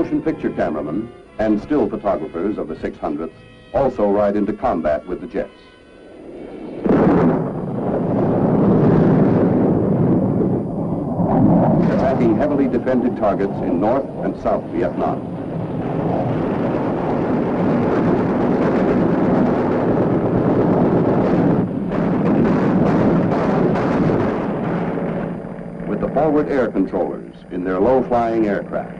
Motion picture cameramen and still photographers of the 600th also ride into combat with the jets. Attacking heavily defended targets in North and South Vietnam. With the forward air controllers in their low-flying aircraft.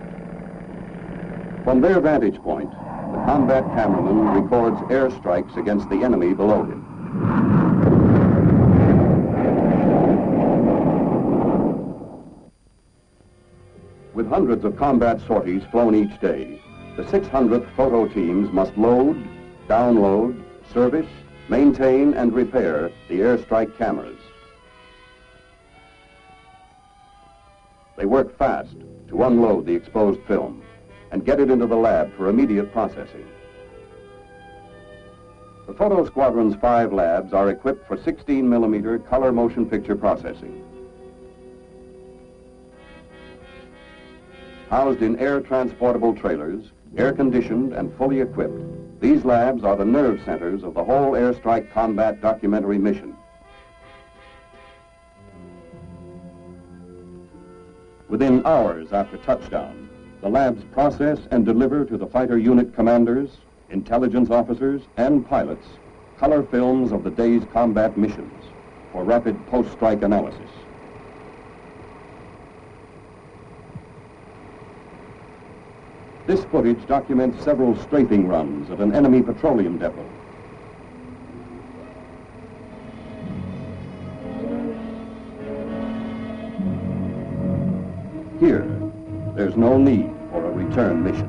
From their vantage point, the combat cameraman records airstrikes against the enemy below him. With hundreds of combat sorties flown each day, the 600th photo teams must load, download, service, maintain, and repair the airstrike cameras. They work fast to unload the exposed film and get it into the lab for immediate processing. The Photo Squadron's 5 labs are equipped for 16-millimeter color motion picture processing. Housed in air-transportable trailers, air-conditioned and fully equipped, these labs are the nerve centers of the whole airstrike combat documentary mission. Within hours after touchdown, the labs process and deliver to the fighter unit commanders, intelligence officers, and pilots color films of the day's combat missions for rapid post-strike analysis. This footage documents several strafing runs at an enemy petroleum depot. Here, there's no need for a return mission.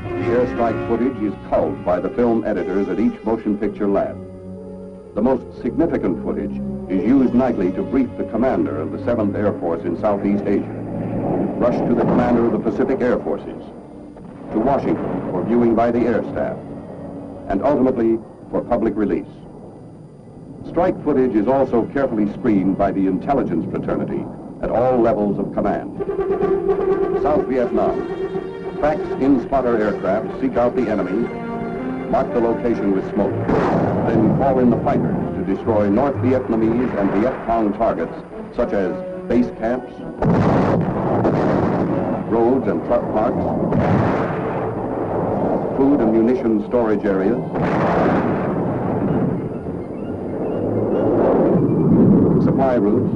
The airstrike footage is culled by the film editors at each motion picture lab. The most significant footage is used nightly to brief the commander of the 7th Air Force in Southeast Asia, rush to the commander of the Pacific Air Forces, to Washington for viewing by the air staff, and ultimately for public release. Strike footage is also carefully screened by the intelligence fraternity at all levels of command. South Vietnam, Trax in-spotter aircraft seek out the enemy, mark the location with smoke, then call in the fighters to destroy North Vietnamese and Viet Cong targets such as base camps, roads and truck parks, food and munition storage areas, supply routes,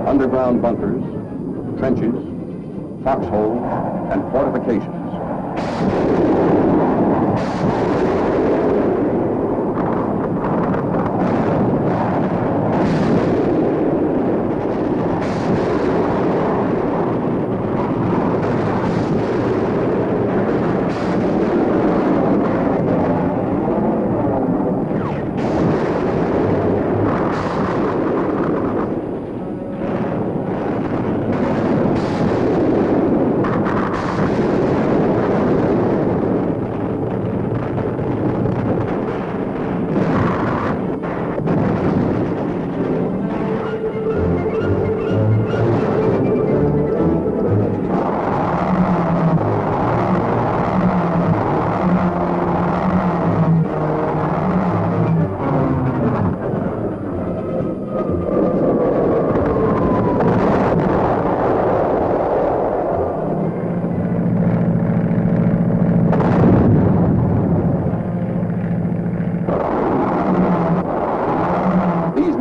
underground bunkers, trenches, foxholes, and fortifications.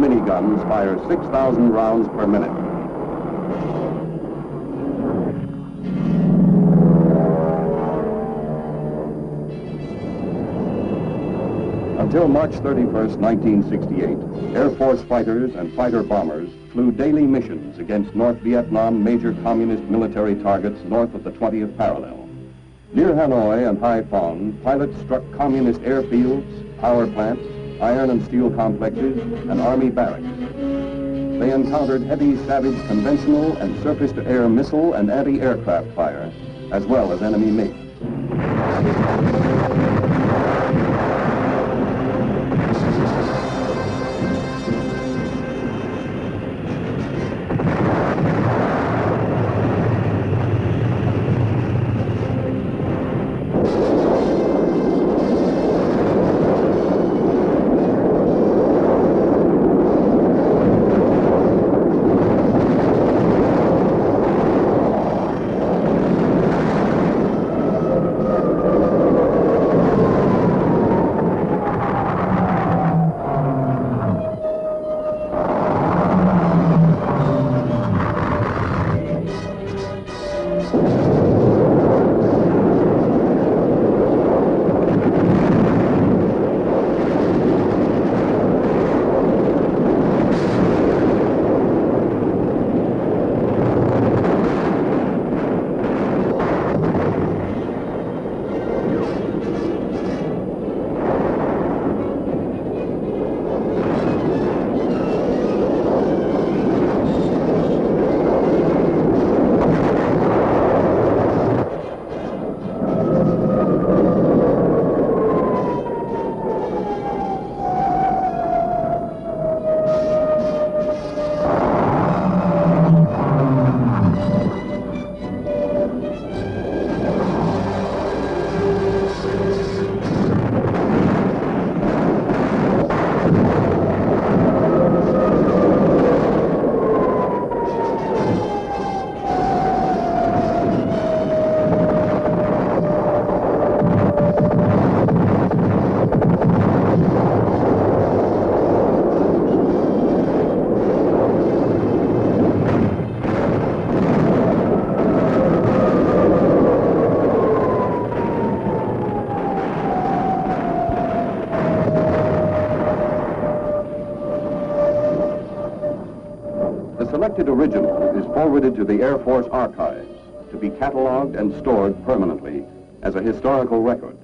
Miniguns fire 6,000 rounds per minute. Until March 31st, 1968, Air Force fighters and fighter bombers flew daily missions against North Vietnam major communist military targets north of the 20th parallel. Near Hanoi and Haiphong, pilots struck communist airfields, power plants, iron and steel complexes, and army barracks. They encountered heavy, savage conventional and surface-to-air missile and anti-aircraft fire, as well as enemy MiGs. selected original is forwarded to the Air Force archives to be cataloged and stored permanently as a historical record.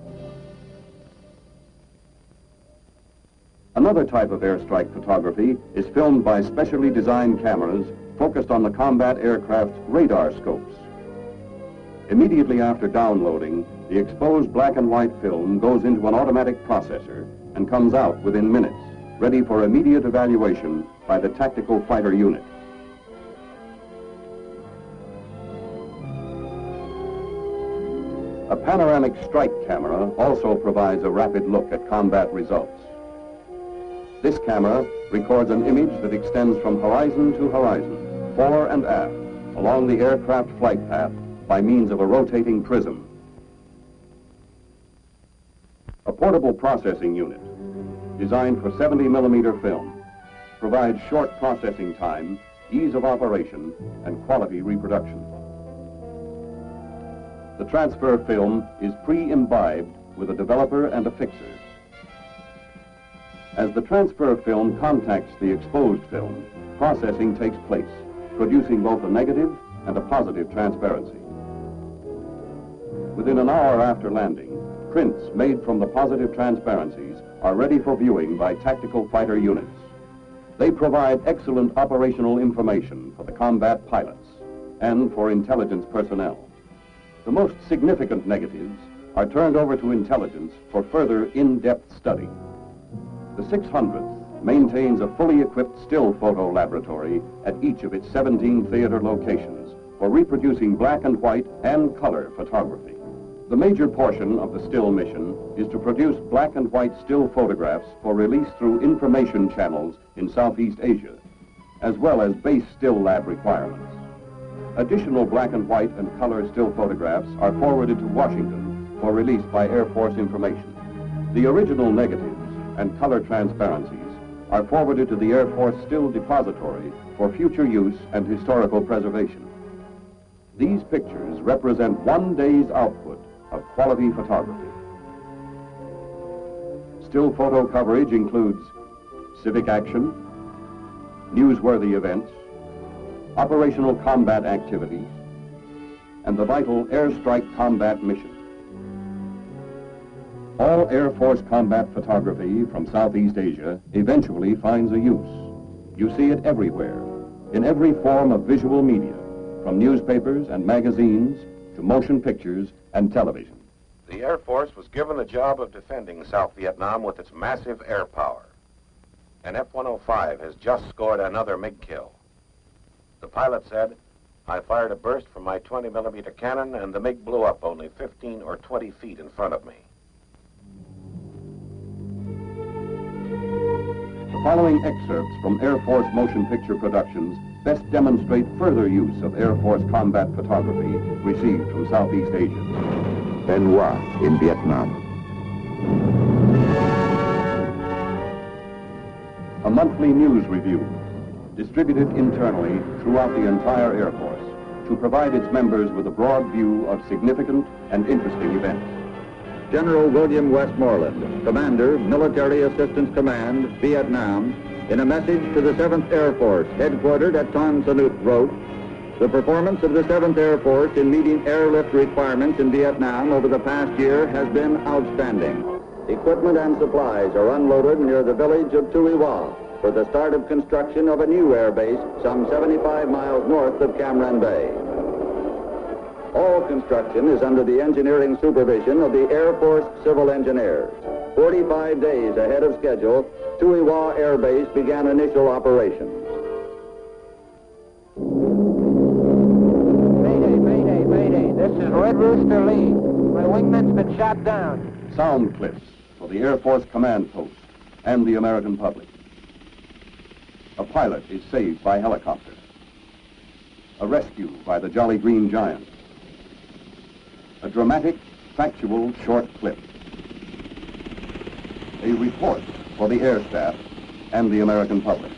Another type of airstrike photography is filmed by specially designed cameras focused on the combat aircraft's radar scopes. Immediately after downloading, the exposed black and white film goes into an automatic processor and comes out within minutes, ready for immediate evaluation by the tactical fighter unit. A panoramic strike camera also provides a rapid look at combat results. This camera records an image that extends from horizon to horizon, fore and aft, along the aircraft flight path by means of a rotating prism. A portable processing unit, designed for 70mm film, provides short processing time, ease of operation, and quality reproduction. The transfer film is pre-imbibed with a developer and a fixer. As the transfer film contacts the exposed film, processing takes place, producing both a negative and a positive transparency. Within an hour after landing, prints made from the positive transparencies are ready for viewing by tactical fighter units. They provide excellent operational information for the combat pilots and for intelligence personnel. The most significant negatives are turned over to intelligence for further in-depth study. The 600th maintains a fully equipped still photo laboratory at each of its 17 theater locations for reproducing black and white and color photography. The major portion of the still mission is to produce black and white still photographs for release through information channels in Southeast Asia, as well as base still lab requirements. Additional black and white and color still photographs are forwarded to Washington for release by Air Force Information. The original negatives and color transparencies are forwarded to the Air Force Still Depository for future use and historical preservation. These pictures represent one day's output of quality photography. Still photo coverage includes civic action, newsworthy events, operational combat activities, and the vital airstrike combat mission. All Air Force combat photography from Southeast Asia eventually finds a use. You see it everywhere, in every form of visual media, from newspapers and magazines to motion pictures and television. The Air Force was given the job of defending South Vietnam with its massive air power. An F-105 has just scored another MiG kill. The pilot said, "I fired a burst from my 20mm cannon and the MiG blew up only 15 or 20 feet in front of me." The following excerpts from Air Force motion picture productions best demonstrate further use of Air Force combat photography received from Southeast Asia. Benoit in Vietnam. A monthly news review, distributed internally throughout the entire Air Force to provide its members with a broad view of significant and interesting events. General William Westmoreland, Commander, Military Assistance Command, Vietnam, in a message to the 7th Air Force, headquartered at Tan Son Nhut, wrote, "The performance of the 7th Air Force in meeting airlift requirements in Vietnam over the past year has been outstanding. Equipment and supplies are unloaded near the village of Tuy Hoa for the start of construction of a new air base some 75 miles north of Cam Ranh Bay. All construction is under the engineering supervision of the Air Force Civil Engineers. 45 days ahead of schedule, Tuy Hoa Air Base began initial operations." Mayday, mayday, mayday. This is Red Rooster Lee. My wingman's been shot down. Sound clips for the Air Force Command Post and the American public. A pilot is saved by helicopter. A rescue by the Jolly Green Giant. A dramatic, factual short clip. A report for the air staff and the American public.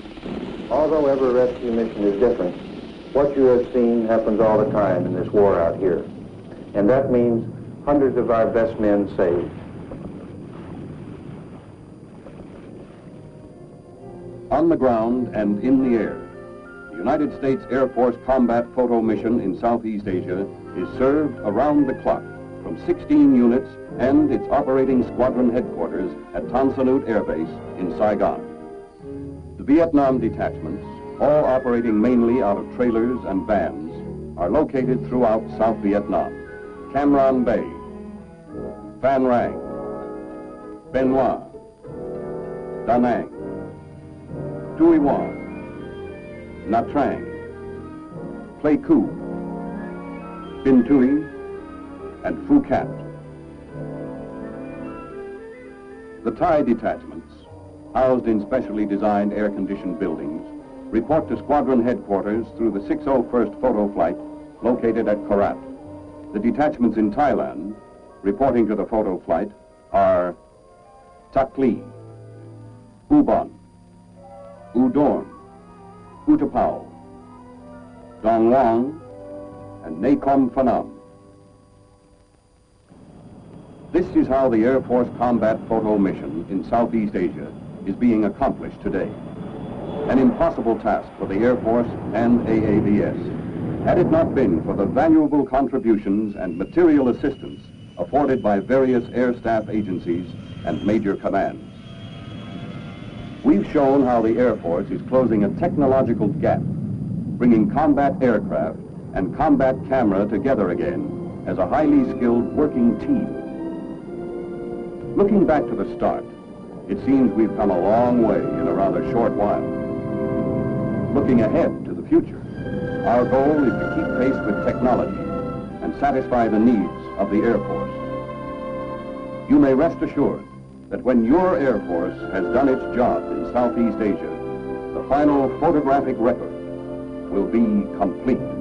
Although every rescue mission is different, what you have seen happens all the time in this war out here. And that means hundreds of our best men saved. On the ground and in the air, the United States Air Force combat photo mission in Southeast Asia is served around the clock from 16 units and its operating squadron headquarters at Tan Son Nhut Air Base in Saigon. The Vietnam detachments, all operating mainly out of trailers and vans, are located throughout South Vietnam. Cam Bay, Phan Rang, Bien Hoa, Da Nang, Tuy Hoa, Nha Trang, Pleiku, Binh Thuy, and Phu Cat. The Thai detachments, housed in specially designed air-conditioned buildings, report to squadron headquarters through the 601st Photo Flight located at Korat. The detachments in Thailand, reporting to the photo flight, are Tak Ly, U-Bon, U-Dorn, Utapao, Dong Wang, and Nakhon Phanom. This is how the Air Force combat photo mission in Southeast Asia is being accomplished today. An impossible task for the Air Force and AAVS, had it not been for the valuable contributions and material assistance afforded by various air staff agencies and major commands. We've shown how the Air Force is closing a technological gap, bringing combat aircraft and combat camera together again as a highly skilled working team. Looking back to the start, it seems we've come a long way in a rather short while. Looking ahead to the future, our goal is to keep pace with technology and satisfy the needs of the Air Force. You may rest assured that when your Air Force has done its job in Southeast Asia, the final photographic record will be complete.